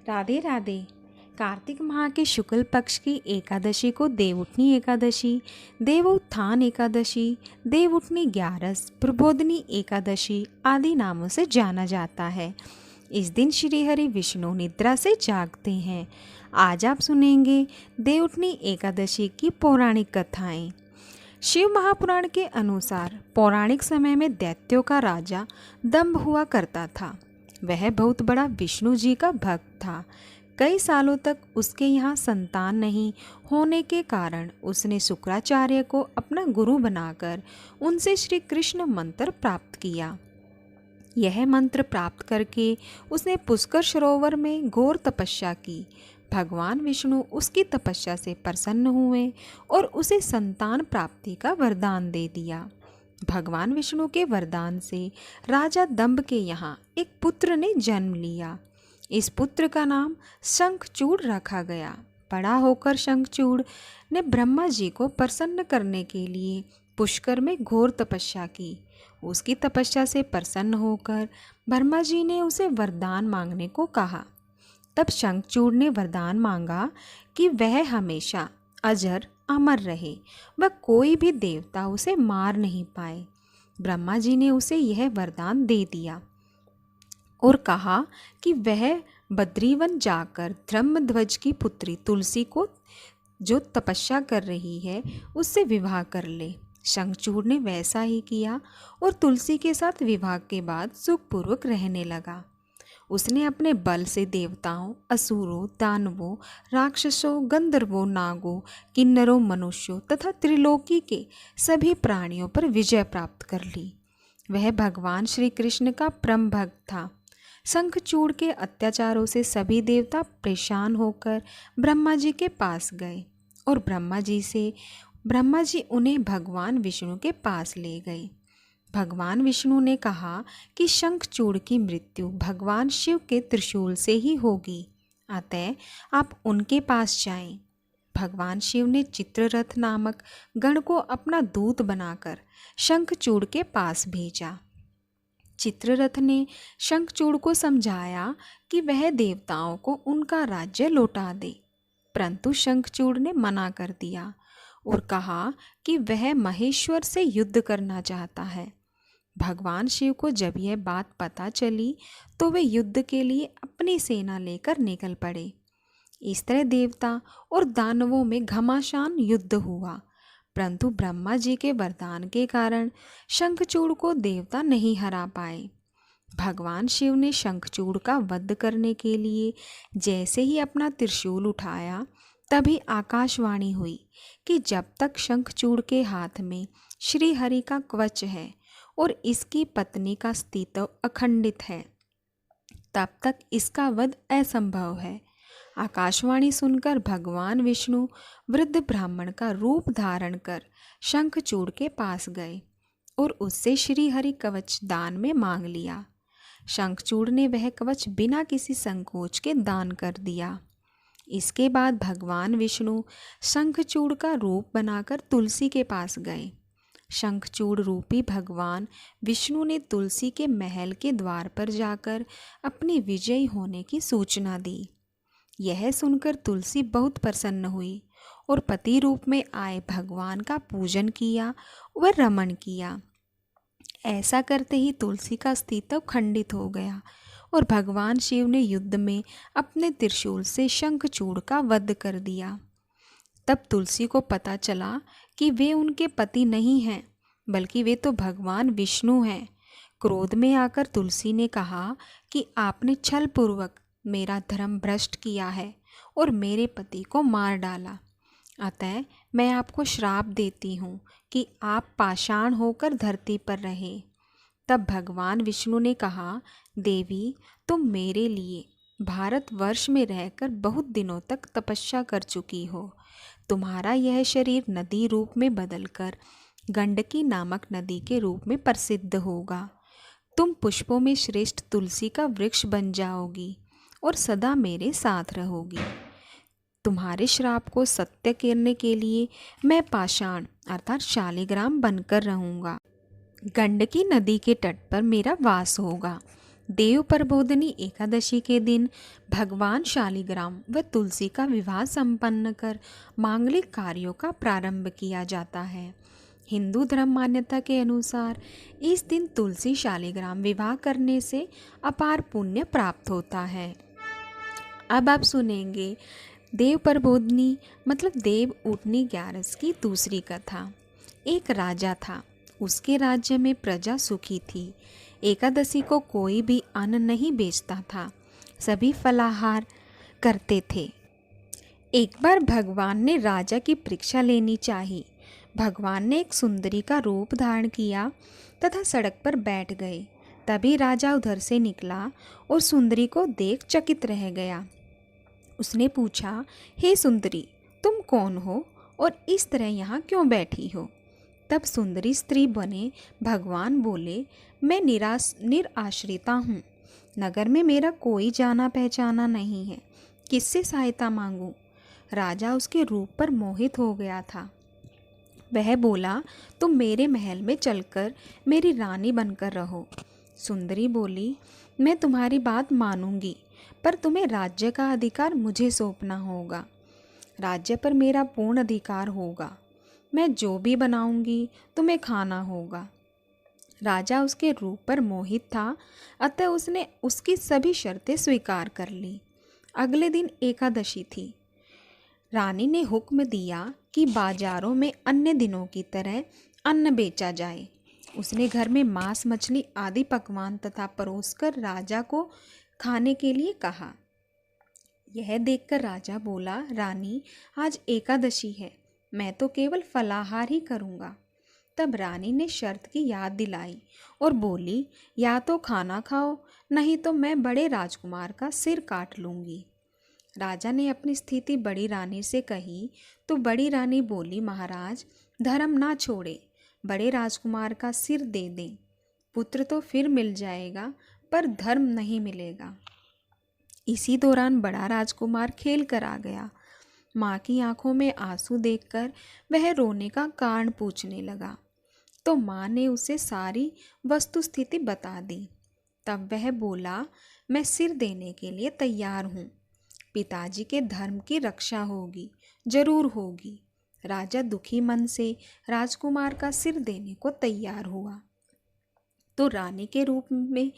राधे राधे। कार्तिक माह के शुक्ल पक्ष की एकादशी को देवउठनी एकादशी, देवोत्थान एकादशी, देवउठनी ग्यारस, प्रबोधनी एकादशी आदि नामों से जाना जाता है। इस दिन श्री हरि विष्णु निद्रा से जागते हैं। आज आप सुनेंगे देवउठनी एकादशी की पौराणिक कथाएं। शिव महापुराण के अनुसार पौराणिक समय में दैत्यों का राजा दंभ हुआ करता था। वह बहुत बड़ा विष्णु जी का भक्त था। कई सालों तक उसके यहाँ संतान नहीं होने के कारण उसने शुक्राचार्य को अपना गुरु बनाकर उनसे श्री कृष्ण मंत्र प्राप्त किया। यह मंत्र प्राप्त करके उसने पुष्कर सरोवर में घोर तपस्या की। भगवान विष्णु उसकी तपस्या से प्रसन्न हुए और उसे संतान प्राप्ति का वरदान दे दिया। भगवान विष्णु के वरदान से राजा दंभ के यहाँ एक पुत्र ने जन्म लिया। इस पुत्र का नाम शंखचूड़ रखा गया। बड़ा होकर शंखचूड़ ने ब्रह्मा जी को प्रसन्न करने के लिए पुष्कर में घोर तपस्या की। उसकी तपस्या से प्रसन्न होकर ब्रह्मा जी ने उसे वरदान मांगने को कहा। तब शंखचूड़ ने वरदान मांगा कि वह हमेशा अजर अमर रहे, वह कोई भी देवता उसे मार नहीं पाए। ब्रह्मा जी ने उसे यह वरदान दे दिया और कहा कि वह बद्रीवन जाकर धर्मध्वज की पुत्री तुलसी को, जो तपस्या कर रही है, उससे विवाह कर ले। शंखचूड़ ने वैसा ही किया और तुलसी के साथ विवाह के बाद सुखपूर्वक रहने लगा। उसने अपने बल से देवताओं, असुरों, दानवों, राक्षसों, गंधर्वों, नागों, किन्नरों, मनुष्यों तथा त्रिलोकी के सभी प्राणियों पर विजय प्राप्त कर ली। वह भगवान श्री कृष्ण का परम भक्त था। शंखचूड़ के अत्याचारों से सभी देवता परेशान होकर ब्रह्मा जी के पास गए और ब्रह्मा जी उन्हें भगवान विष्णु के पास ले गए। भगवान विष्णु ने कहा कि शंखचूड़ की मृत्यु भगवान शिव के त्रिशूल से ही होगी, अतः आप उनके पास जाएं। भगवान शिव ने चित्ररथ नामक गण को अपना दूत बनाकर शंखचूड़ के पास भेजा। चित्ररथ ने शंखचूड़ को समझाया कि वह देवताओं को उनका राज्य लौटा दे, परंतु शंखचूड़ ने मना कर दिया और कहा कि वह महेश्वर से युद्ध करना चाहता है। भगवान शिव को जब यह बात पता चली तो वे युद्ध के लिए अपनी सेना लेकर निकल पड़े। इस तरह देवता और दानवों में घमासान युद्ध हुआ, परंतु ब्रह्मा जी के वरदान के कारण शंखचूड़ को देवता नहीं हरा पाए। भगवान शिव ने शंखचूड़ का वध करने के लिए जैसे ही अपना त्रिशूल उठाया, तभी आकाशवाणी हुई कि जब तक शंखचूड़ के हाथ में श्री हरि का कवच है और इसकी पत्नी का अस्तित्व अखंडित है, तब तक इसका वध असंभव है। आकाशवाणी सुनकर भगवान विष्णु वृद्ध ब्राह्मण का रूप धारण कर शंखचूड़ के पास गए और उससे श्री हरि कवच दान में मांग लिया। शंखचूड़ ने वह कवच बिना किसी संकोच के दान कर दिया। इसके बाद भगवान विष्णु शंखचूड़ का रूप बनाकर तुलसी के पास गए। शंखचूड़ रूपी भगवान विष्णु ने तुलसी के महल के द्वार पर जाकर अपनी विजयी होने की सूचना दी। यह सुनकर तुलसी बहुत प्रसन्न हुई और पति रूप में आए भगवान का पूजन किया व रमण किया। ऐसा करते ही तुलसी का अस्तित्व खंडित हो गया और भगवान शिव ने युद्ध में अपने त्रिशूल से शंखचूड़ का वध कर दिया। तब तुलसी को पता चला कि वे उनके पति नहीं हैं, बल्कि वे तो भगवान विष्णु हैं। क्रोध में आकर तुलसी ने कहा कि आपने छलपूर्वक मेरा धर्म भ्रष्ट किया है और मेरे पति को मार डाला, अतः मैं आपको श्राप देती हूँ कि आप पाषाण होकर धरती पर रहे। तब भगवान विष्णु ने कहा, देवी, तुम मेरे लिए भारतवर्ष में रहकर बहुत दिनों तक तपस्या कर चुकी हो। तुम्हारा यह शरीर नदी रूप में बदलकर गंडकी नामक नदी के रूप में प्रसिद्ध होगा। तुम पुष्पों में श्रेष्ठ तुलसी का वृक्ष बन जाओगी और सदा मेरे साथ रहोगी। तुम्हारे श्राप को सत्य करने के लिए मैं पाषाण अर्थात शालिग्राम बनकर रहूँगा। गंडकी नदी के तट पर मेरा वास होगा। देव प्रबोधिनी एकादशी के दिन भगवान शालिग्राम व तुलसी का विवाह संपन्न कर मांगलिक कार्यों का प्रारंभ किया जाता है। हिंदू धर्म मान्यता के अनुसार इस दिन तुलसी शालिग्राम विवाह करने से अपार पुण्य प्राप्त होता है। अब आप सुनेंगे देव प्रबोधिनी मतलब देव उठनी ग्यारस की दूसरी कथा। एक राजा था, उसके राज्य में प्रजा सुखी थी। एकादशी को कोई भी अन्न नहीं बेचता था, सभी फलाहार करते थे। एक बार भगवान ने राजा की परीक्षा लेनी चाहिए। भगवान ने एक सुंदरी का रूप धारण किया तथा सड़क पर बैठ गए। तभी राजा उधर से निकला और सुंदरी को देख चकित रह गया। उसने पूछा, हे सुंदरी, तुम कौन हो और इस तरह यहाँ क्यों बैठी हो? तब सुंदरी स्त्री बने भगवान बोले, मैं निराश्रिता हूँ। नगर में मेरा कोई जाना पहचाना नहीं है, किससे सहायता मांगूं? राजा उसके रूप पर मोहित हो गया था। वह बोला, तुम मेरे महल में चलकर मेरी रानी बनकर रहो। सुंदरी बोली, मैं तुम्हारी बात मानूंगी, पर तुम्हें राज्य का अधिकार मुझे सौंपना होगा। राज्य पर मेरा पूर्ण अधिकार होगा। मैं जो भी बनाऊंगी तुम्हें खाना होगा। राजा उसके रूप पर मोहित था, अतः उसने उसकी सभी शर्तें स्वीकार कर ली। अगले दिन एकादशी थी। रानी ने हुक्म दिया कि बाजारों में अन्य दिनों की तरह अन्न बेचा जाए। उसने घर में मांस, मछली आदि पकवान तथा परोसकर राजा को खाने के लिए कहा। यह देखकर राजा बोला, रानी, आज एकादशी है, मैं तो केवल फलाहार ही करूँगा। तब रानी ने शर्त की याद दिलाई और बोली, या तो खाना खाओ, नहीं तो मैं बड़े राजकुमार का सिर काट लूँगी। राजा ने अपनी स्थिति बड़ी रानी से कही तो बड़ी रानी बोली, महाराज, धर्म ना छोड़े, बड़े राजकुमार का सिर दे दें। पुत्र तो फिर मिल जाएगा, पर धर्म नहीं मिलेगा। इसी दौरान बड़ा राजकुमार खेल कर आ गया। माँ की आंखों में आंसू देखकर वह रोने का कारण पूछने लगा, तो माँ ने उसे सारी वस्तु स्थिति बता दी। तब वह बोला, मैं सिर देने के लिए तैयार हूँ। पिताजी के धर्म की रक्षा होगी, जरूर होगी। राजा दुखी मन से राजकुमार का सिर देने को तैयार हुआ। तो रानी के रूप में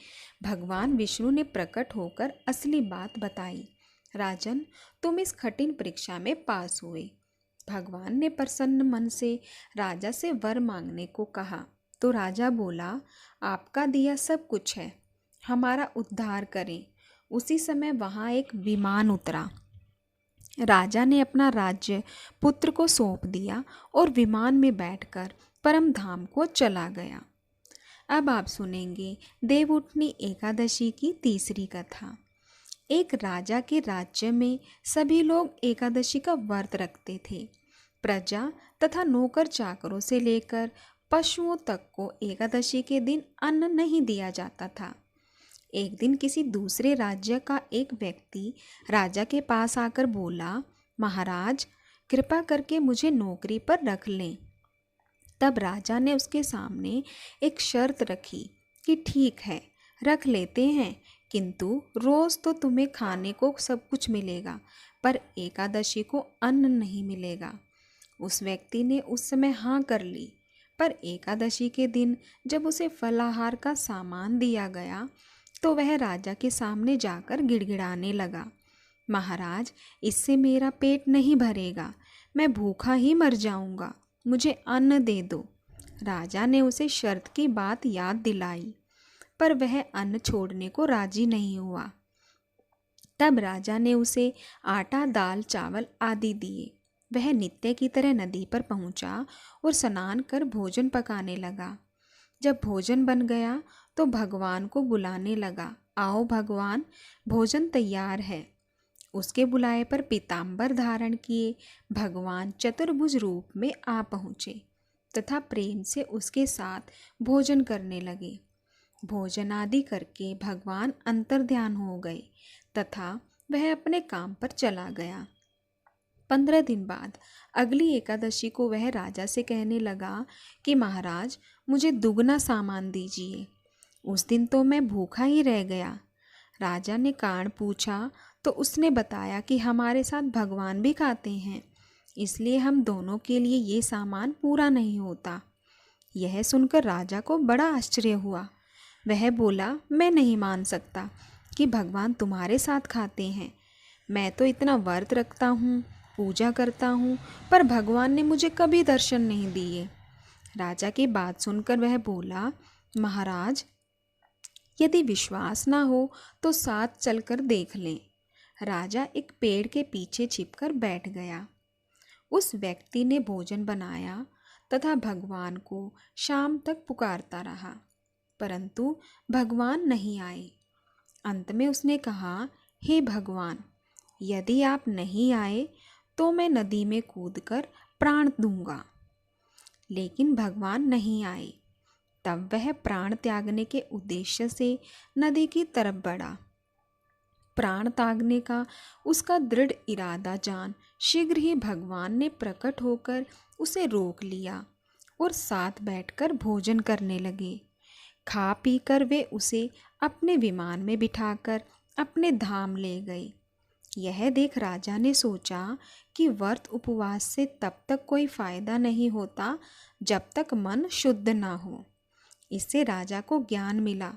भगवान विष्णु ने प्रकट होकर असली बात बताई। राजन, तुम इस कठिन परीक्षा में पास हुए। भगवान ने प्रसन्न मन से राजा से वर मांगने को कहा। तो राजा बोला, आपका दिया सब कुछ है, हमारा उद्धार करें। उसी समय वहाँ एक विमान उतरा। राजा ने अपना राज्य पुत्र को सौंप दिया और विमान में बैठकर परम धाम को चला गया। अब आप सुनेंगे देवउठनी एकादशी की तीसरी कथा। एक राजा के राज्य में सभी लोग एकादशी का व्रत रखते थे। प्रजा तथा नौकर चाकरों से लेकर पशुओं तक को एकादशी के दिन अन्न नहीं दिया जाता था। एक दिन किसी दूसरे राज्य का एक व्यक्ति राजा के पास आकर बोला, महाराज, कृपा करके मुझे नौकरी पर रख लें। तब राजा ने उसके सामने एक शर्त रखी कि ठीक है, रख लेते हैं, किंतु रोज़ तो तुम्हें खाने को सब कुछ मिलेगा, पर एकादशी को अन्न नहीं मिलेगा। उस व्यक्ति ने उस समय हाँ कर ली, पर एकादशी के दिन जब उसे फलाहार का सामान दिया गया तो वह राजा के सामने जाकर गिड़गिड़ाने लगा, महाराज, इससे मेरा पेट नहीं भरेगा, मैं भूखा ही मर जाऊंगा, मुझे अन्न दे दो। राजा ने उसे शर्त की बात याद दिलाई, पर वह अन्न छोड़ने को राजी नहीं हुआ। तब राजा ने उसे आटा, दाल, चावल आदि दिए। वह नित्य की तरह नदी पर पहुंचा और स्नान कर भोजन पकाने लगा। जब भोजन बन गया तो भगवान को बुलाने लगा, आओ भगवान, भोजन तैयार है। उसके बुलाए पर पीताम्बर धारण किए भगवान चतुर्भुज रूप में आ पहुँचे तथा प्रेम से उसके साथ भोजन करने लगे। भोजन आदि करके भगवान अंतर्ध्यान हो गए तथा वह अपने काम पर चला गया। 15 दिन बाद अगली एकादशी को वह राजा से कहने लगा कि महाराज, मुझे दुगना सामान दीजिए। उस दिन तो मैं भूखा ही रह गया। राजा ने कारण पूछा तो उसने बताया कि हमारे साथ भगवान भी खाते हैं, इसलिए हम दोनों के लिए ये सामान पूरा नहीं होता। यह सुनकर राजा को बड़ा आश्चर्य हुआ। वह बोला, मैं नहीं मान सकता कि भगवान तुम्हारे साथ खाते हैं। मैं तो इतना व्रत रखता हूँ, पूजा करता हूँ, पर भगवान ने मुझे कभी दर्शन नहीं दिए। राजा की बात सुनकर वह बोला, महाराज, यदि विश्वास ना हो तो साथ चलकर देख लें। राजा एक पेड़ के पीछे छिपकर बैठ गया। उस व्यक्ति ने भोजन बनाया तथा भगवान को शाम तक पुकारता रहा, परंतु भगवान नहीं आए। अंत में उसने कहा, हे भगवान, यदि आप नहीं आए तो मैं नदी में कूदकर प्राण दूंगा। लेकिन भगवान नहीं आए। तब वह प्राण त्यागने के उद्देश्य से नदी की तरफ बढ़ा। प्राण त्यागने का उसका दृढ़ इरादा जान शीघ्र ही भगवान ने प्रकट होकर उसे रोक लिया और साथ बैठकर भोजन करने लगे। खा पी कर वे उसे अपने विमान में बिठाकर अपने धाम ले गए। यह देख राजा ने सोचा कि व्रत उपवास से तब तक कोई फायदा नहीं होता जब तक मन शुद्ध ना हो। इससे राजा को ज्ञान मिला।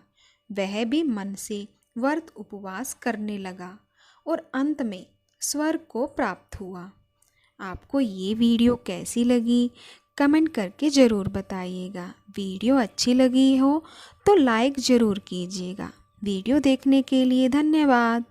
वह भी मन से व्रत उपवास करने लगा और अंत में स्वर्ग को प्राप्त हुआ। आपको ये वीडियो कैसी लगी कमेंट करके ज़रूर बताइएगा। वीडियो अच्छी लगी हो तो लाइक ज़रूर कीजिएगा। वीडियो देखने के लिए धन्यवाद।